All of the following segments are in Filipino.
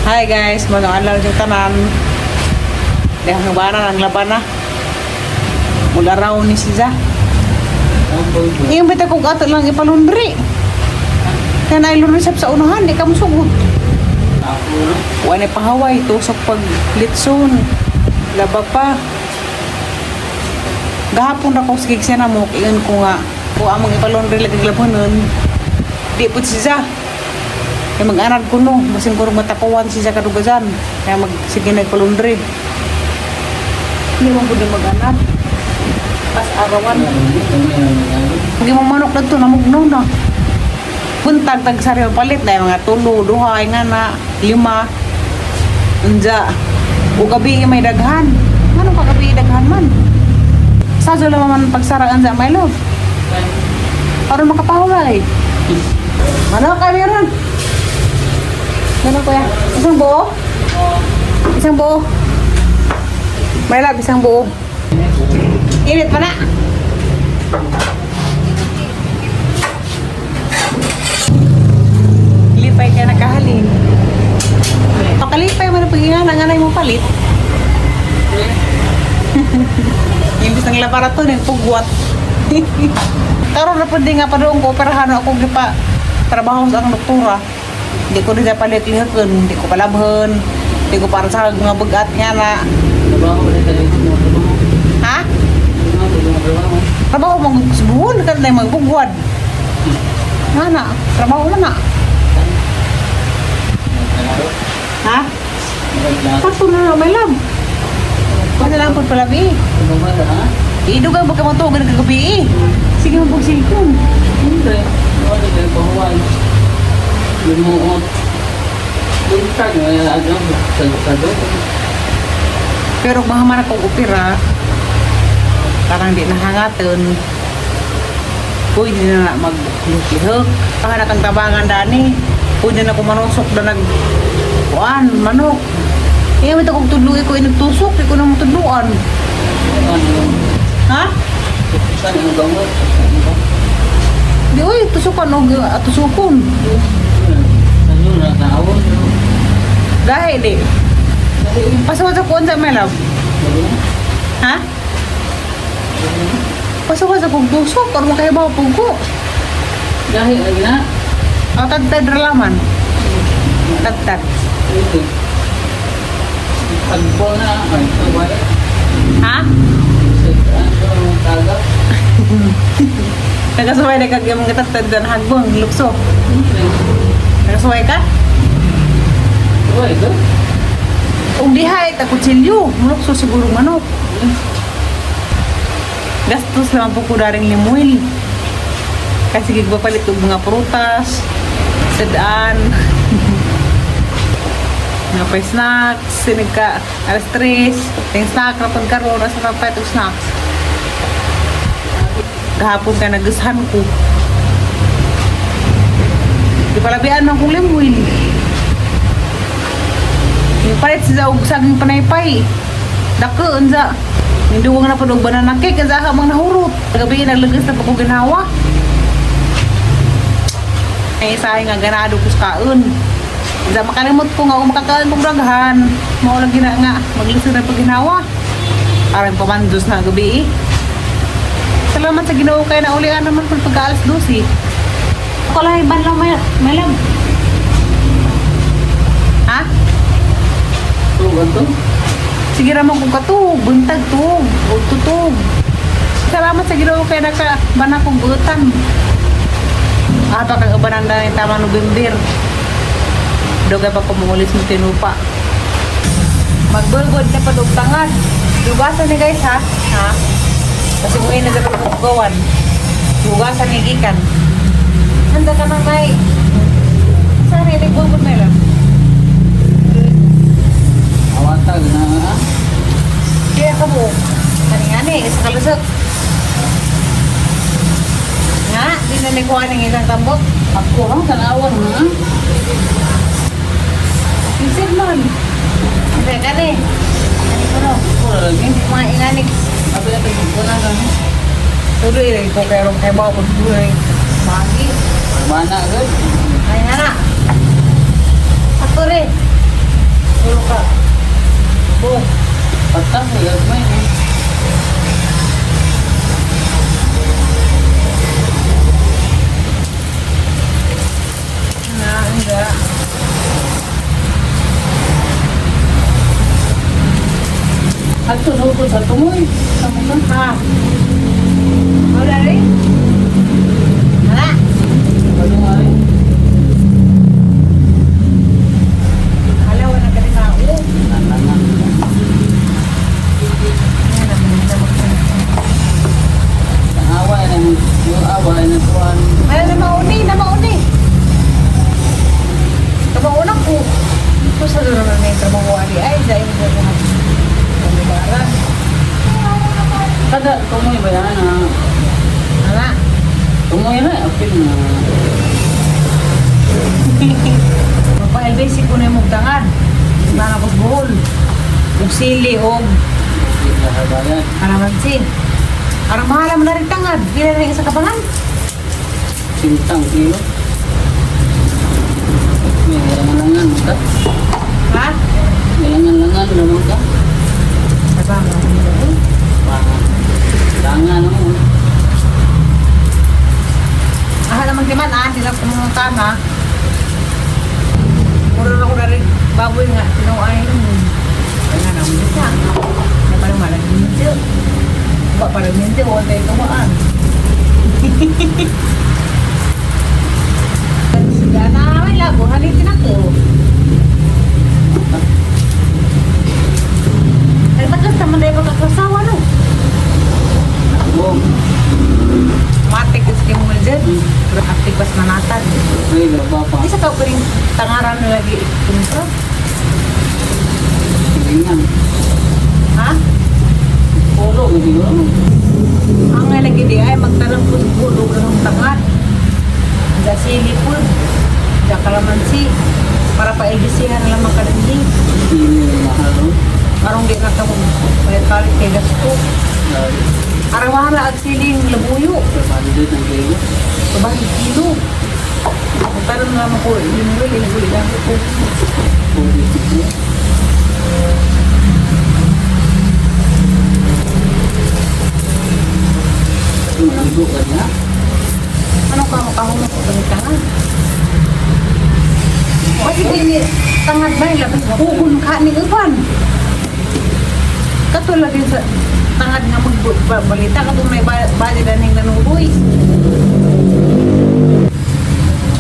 Hi guys, mga adlaw yung tanan. Dahil ng bana ng laban na. Mula raw ni Siza. Yung bita kong ato lang ipalundri. Kaya nailundri sa unahan, di ka musugot. Wala pahaway, tusok pag litson. Laba pa. Gahapon na ko sige siya na mo, iyon ko nga. Kung amang ipalundri lagi labanon, di po Siza. Kaya mag-anad ko no, masing kurang matakuan siya kadugazan. Kaya sige na ipalundri. Hindi mo pwede mag-anad. Pas arawan. Hindi mo manok na ito, namugnaw na. Buntag, tag-sari palit na mga tulo, duhay nga na, 5. Unja. O gabi may daghan. Ano pa gabi daghan man? Sadyo lang man pagsaraan sa my love. Para makapahaway. Ano kami ron? Ano kuya? Isang buo? Isang buo? My love, isang buo. Init pa na. Lipay ka nakahalin. Pakalipay mo na pag-ingana, anay mo palit. Imbis ng laborato, nagpugwat. Karoon na pwede nga pa doon ko, operahan ako pa trabaho sa ang doktora. Hindi ko rin palit lihakon, hindi ko palabhan. Hindi ko para sa mga bagat nga na. Ha? Trabaho mong subuhon ka na yung magbugwad. Nga na, trabaho na na. Ha? Pato na na, may lab. Pwede lang po palabi. Iidugan ba ka matugan ng kagabi eh. Sige mo pagsilikon. Hindi. Wala ka yung pahuwal. Lumuot. Luntag. Sa Pero mahaman akong opera, parang di nahangaton. Pwede na mag-lihok. Pahanak ang tabangan dani. Pwede na ako manusok na kuan, manok. Eh, may takong tudluin ko inagtusok. Di ko na matudluan. Ha? Saan yung gamot? Di, uy, tusukan o tusukon. Saan yung nakaawon? Dahil di. Pasok sa kuwan sa my love. Ha? Pasok sa kong tusok. Or makahibaw pong ko. Dahil ay na. O, tagtad ralaman. Tagtad. Ito. Pagbol na. Ay, sabay. Ha? Saan yung tagap? Nagkasaway na kag yung mga tagtad na hagbong, lukso. Nagkasaway ka? Sabay ito? Kung dihay, takutsilyo. Lukso siguro manok. Gastos naman po ko daring limuil. Kasi gigpapalit yung mga prutas, sadaan, mga pa snacks, sinigka, alas 3, yung snack, rapag karoon, nasa kapay itong snacks. Kahapon ka nagusahan ko. Di palabian man kong limuil. Yung palit sa saging panaypay. Dakoon sa. Yung duwang na po ng banana cake, kasi habang nahurot. Gabi naglagas na pa ko ginawa. Ay isahin nga ganado ko sa kaon. Sa makalimot ko nga kung makakaon kong raghan. Maulang gina nga, maglisod na pa ginawa. Parang pamandos na gabi eh. Salamat sa ginawa kayo na ulian naman kung pagka-alas 12. Ako lang iban lang may lab. Ha? Tugan to? Sige naman kung katug, buntag tug, o tutug. Salamat sa ginawa kayo na ka, bana kong butan. Baka kagabanan na yung tama November. Dugay pa kumulis mo tinupa. Magbulgod na pa tangad. Dugasan ni guys ha? Ha? Kasi mo na sa pagkugawan. Dugasan ni gikan. Handa ka na may. Saan rin nagbulgod na lang? Awatag na ha? Kaya ka mo. Ani-ani, isa kalusot. Nga, di na nikuha ng isang tambok. Ako lang tanawan ha? Isip man. Kaya ka ni. Ani ko no. Wala lagi. Mga inganik. Abi na ito na lang. Tuloy rin ko kaya rin kayo mga pagbuhay. Magi. Mana agad. Ay, anak. Ako rin. ka. Bo, patah ya main. Nah, enggak. Satu satu satu moy. Sama kan? Ha. Mau dari? Mana? Baru hari. Kalau nak kena tahu. Nanangan. Ini namanya Awal yang tuan. Mana nama uni. Kamu unak ku. Terus ada orang yang terbawa wali aja ini buat lebaran. Kada kamu yang bayana. Anak. Kamu yang apin na. Bapak LBC ko na yung mugtangan. Mga kusbuhol. Ug sili og Tidak bayar. kalamansi. Arang mahala mo na rin tangad. Bila rin sa kapangan. Sintang kilo. May langan ka. Ha? May langan naman ka. Sabangan. Langan mo. Ah, naman kiman sila kumungan ha. Mura na ko na rin. Baboy nga. Tinuay nun. Kaya na naman siya. Na parang malagin nito. Ba parang nito. Huwag tayo tumaan. Gana may lago. Halitin ako. Ay, tagas naman tayo pagkakasawa, no? Oh, Matik is yung mulder. Aktif pas manatan. may laba pa. Hindi sa tao pa rin tangaran na lagi kumisa. Silingan. Ha? Polo, hindi ko. Ang nga lagi di ay magtanong po sa pulo ng tangat. Sa sili po. Sa kalamansi. Para pa ibisihan na lang makalimdi. Hindi mahal. Arong di na tamo. Bayat kalit kay gasto. Dari. Arawahan na at siling labuyo. Tervalidate ng kilo. Sabahit kilo. Magtanong na naman ko. Inuwi, inuwi lang ko. Pwede kilo. Maligo ka niya. Ano ka mo mo ko ng tangan? Kasi ini tangan ba nila hugon ka ni Uban. Katulad din sa tangad nga magbalita katong may bali na ning nanuboy.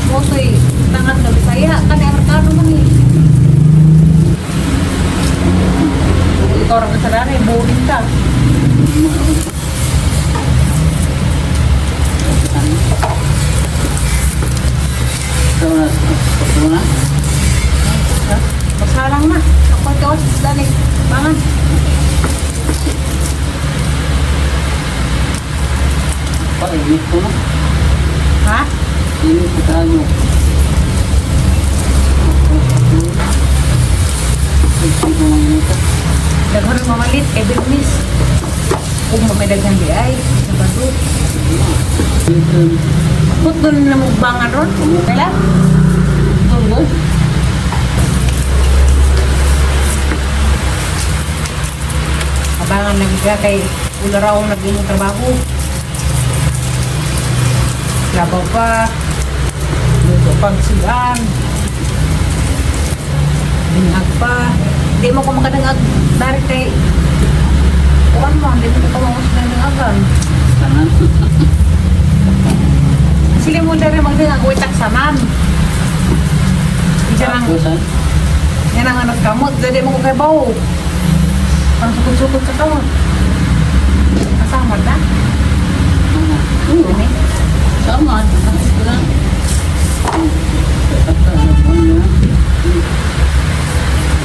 Motoy tangad na Bisaya kani Amerikano man eh. Ito orang kasadari, boring ka. Ito na. Masalang na. Ako ito sa dali. Bangan. Init ko na. Ha? Init ko tayo. Ito ko lang ito. Daghan mamalit kay Bermis. Kung mamedaghan di ay, sa bato. Ito. Put doon na mugbangan ron. Kailan? Ito. Abangan nagga kay ula raw naging trabaho. Labaw pa. Luto pagsigan. Binag pa. Di mo ko makadangag dari kay kuwan mo, hindi mo ko mawag na dangagan. Kanan. Sili mo dari magdangag uwi taksaman. Isa lang, Tapos, ah, yan ang anak kamot. Dadi mo ko kay baw. Ang sukot-sukot sa kamot. Kasama na? Ini. sama. Ito lang. Ito lang.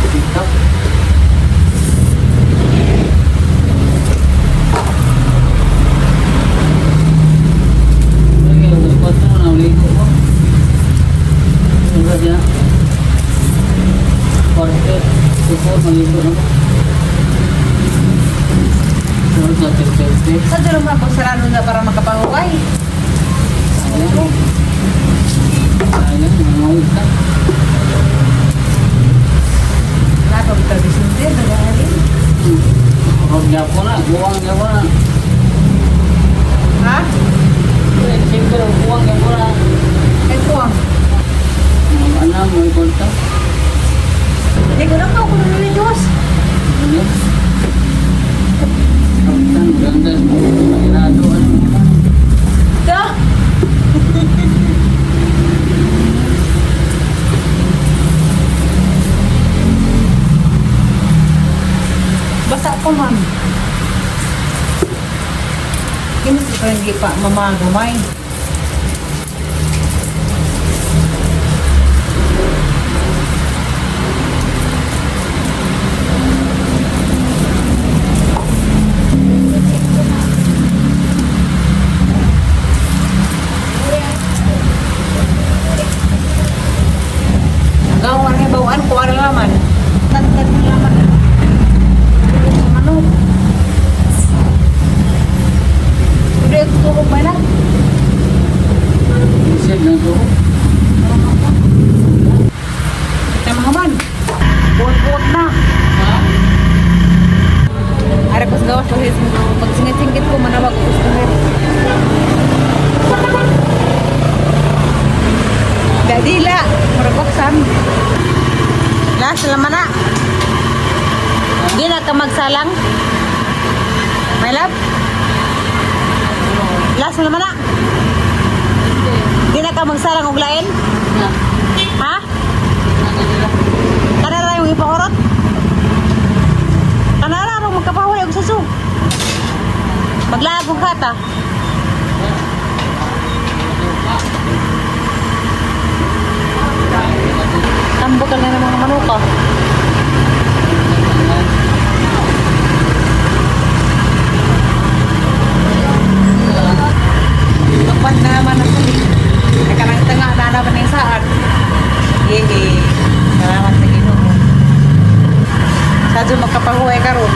Tikap. Lagi ako ikot mo na uligo mo. Ano siya? Korte. Tukor maligo na mo. Ano sa tilte? Sa dalo mo na pagsarado na para makapahuway. Ayan. Ayan. Mga ka. Nato buwang niya wala. Ha? Siyempre, buwang niya wala. Ay, kuwang. Ano mo ikonta? Hindi ko lang ako kung ni Diyos. Ano? Kapitan, ganda. Mahirado, ano? Da! Basta ko, ma'am. Hindi mo pa hindi pa mamagumay. Gawar nga bawaan ko ano laman. Tantad ng laman. Ano? Udah aku turun mana? Isip na to. Kita mahaman. Buat-buat na. Ha? Ada ko sa gawas ko pag singit-singit ko manawag ko sa kahit. Dadila, marabaksan. Last naman na. Di na ka magsalang. My love? Last naman na. Di na ka magsalang og lain? Na. Ha? Nakadila. Kanara yung ipahorot? Kanara rin magkapahuay og susu. Maglaag og kata. Tambo ka na ng mga manuka. Kapag naman ako ni. Nakarang tanga na naman yung saan. Yehe. Salamat sa Ginoo. Sadyo magkapahuay karon.